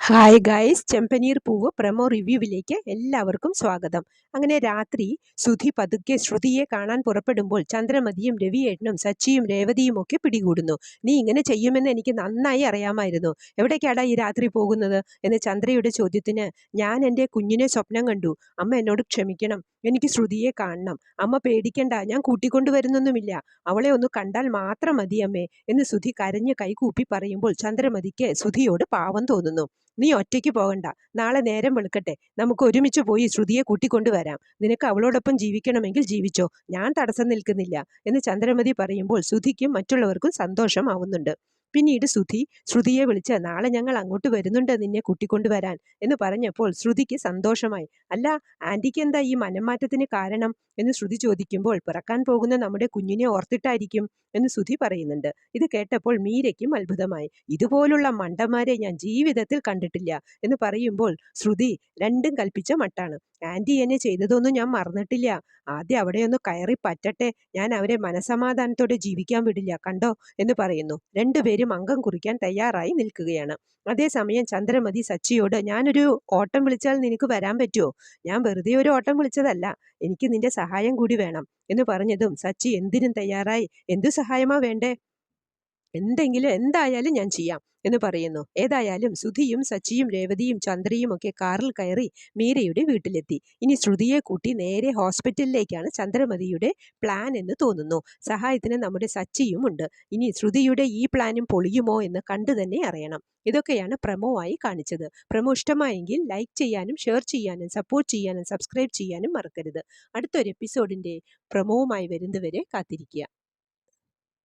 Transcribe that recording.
Hi guys, ചെമ്പനീർ പൂവ് promo റിവ്യൂവിലേക്ക് എല്ലാവർക്കും സ്വാഗതം. അങ്ങനെ രാത്രി സുധി പതുക്കെ ശ്രുതിയെ കാണാൻ പുറപ്പെടുമ്പോൾ ചന്ദ്രമതിയും രവിയേട്ടനും സച്ചിയും രേവതിയും ഒക്കെ പിടികൂടുന്നു. നീ ഇങ്ങനെ ചെയ്യുമെന്ന് എനിക്ക് നന്നായി അറിയാമായിരുന്നു. എവിടേക്കാടാ ഈ രാത്രി പോകുന്നത് എന്ന് ചന്ദ്രയുടെ ചോദ്യത്തിന് ഞാൻ എൻ്റെ കുഞ്ഞിനെ സ്വപ്നം കണ്ടു. അമ്മ എന്നോട് ക്ഷമിക്കണം. എനിക്ക് ശ്രുതിയെ കാണണം. അമ്മ പേടിക്കണ്ട, ഞാൻ കൂട്ടിക്കൊണ്ടുവരുന്നൊന്നുമില്ല. അവളെ ഒന്ന് കണ്ടാൽ മാത്രം മതി അമ്മേ എന്ന് സുധി കരഞ്ഞ് കൈകൂപ്പി പറയുമ്പോൾ ചന്ദ്രമതിക്ക് സുധിയോട് പാവം തോന്നുന്നു. നീ ഒറ്റയ്ക്ക് പോകണ്ട. നാളെ നേരം വെളുക്കട്ടെ, നമുക്ക് ഒരുമിച്ച് പോയി ശ്രുതിയെ കൂട്ടിക്കൊണ്ടുവരാം. നിനക്ക് അവളോടൊപ്പം ജീവിക്കണമെങ്കിൽ ജീവിച്ചോ, ഞാൻ തടസ്സം നിൽക്കുന്നില്ല എന്ന് ചന്ദ്രമതി പറയുമ്പോൾ സുധിക്കും മറ്റുള്ളവർക്കും സന്തോഷമാവുന്നുണ്ട്. പിന്നീട് സുധി ശ്രുതിയെ വിളിച്ച് നാളെ ഞങ്ങൾ അങ്ങോട്ട് വരുന്നുണ്ട് നിന്നെ കൂട്ടിക്കൊണ്ടുവരാൻ എന്ന് പറഞ്ഞപ്പോൾ ശ്രുതിക്ക് സന്തോഷമായി. അല്ല, ആന്റിക്ക് എന്താ ഈ മനംമാറ്റത്തിന് കാരണം എന്ന് ശ്രുതി ചോദിക്കുമ്പോൾ പിറക്കാൻ പോകുന്ന നമ്മുടെ കുഞ്ഞിനെ ഓർത്തിട്ടായിരിക്കും എന്ന് സുധി പറയുന്നുണ്ട്. ഇത് കേട്ടപ്പോൾ മീരയ്ക്കും അത്ഭുതമായി. ഇതുപോലുള്ള മണ്ടന്മാരെ ഞാൻ ജീവിതത്തിൽ കണ്ടിട്ടില്ല എന്ന് പറയുമ്പോൾ ശ്രുതി രണ്ടും കൽപ്പിച്ച മട്ടാണ്. ആന്റി എന്നെ ചെയ്തതൊന്നും ഞാൻ മറന്നിട്ടില്ല. ആദ്യം അവിടെയൊന്ന് കയറി പറ്റട്ടെ, ഞാൻ അവരെ മനസമാധാനത്തോടെ ജീവിക്കാൻ വിടില്ല കണ്ടോ എന്ന് പറയുന്നു. രണ്ടുപേരും അംഗം കുറിക്കാൻ തയ്യാറായി നിൽക്കുകയാണ്. അതേസമയം ചന്ദ്രമതി സച്ചിയോട് ഞാനൊരു ഓട്ടം വിളിച്ചാൽ നിനക്ക് വരാൻ പറ്റുമോ? ഞാൻ വെറുതെ ഒരു ഓട്ടം വിളിച്ചതല്ല, എനിക്ക് നിന്റെ സഹായം കൂടി വേണം എന്ന് പറഞ്ഞതും സച്ചി എന്തിനും തയ്യാറായി. എന്തു സഹായമാ വേണ്ടേ? എന്തെങ്കിലും എന്തായാലും ഞാൻ ചെയ്യാം എന്ന് പറയുന്നു. ഏതായാലും സുധിയും സച്ചിയും രേവതിയും ചന്ദ്രയും ഒക്കെ കാറിൽ കയറി മീരയുടെ വീട്ടിലെത്തി. ഇനി ശ്രുതിയെ കൂട്ടി നേരെ ഹോസ്പിറ്റലിലേക്കാണ് ചന്ദ്രമതിയുടെ പ്ലാൻ എന്ന് തോന്നുന്നു. സഹായത്തിന് നമ്മുടെ സച്ചിയും ഉണ്ട്. ഇനി ശ്രുതിയുടെ ഈ പ്ലാനും പൊളിയുമോ എന്ന് കണ്ടു തന്നെ അറിയണം. ഇതൊക്കെയാണ് പ്രമോ ആയി കാണിച്ചത്. പ്രമോ ഇഷ്ടമായെങ്കിൽ ലൈക്ക് ചെയ്യാനും ഷെയർ ചെയ്യാനും സപ്പോർട്ട് ചെയ്യാനും സബ്സ്ക്രൈബ് ചെയ്യാനും മറക്കരുത്. അടുത്തൊരു എപ്പിസോഡിൻ്റെ പ്രമോവുമായി വരുന്നവരെ കാത്തിരിക്കുക.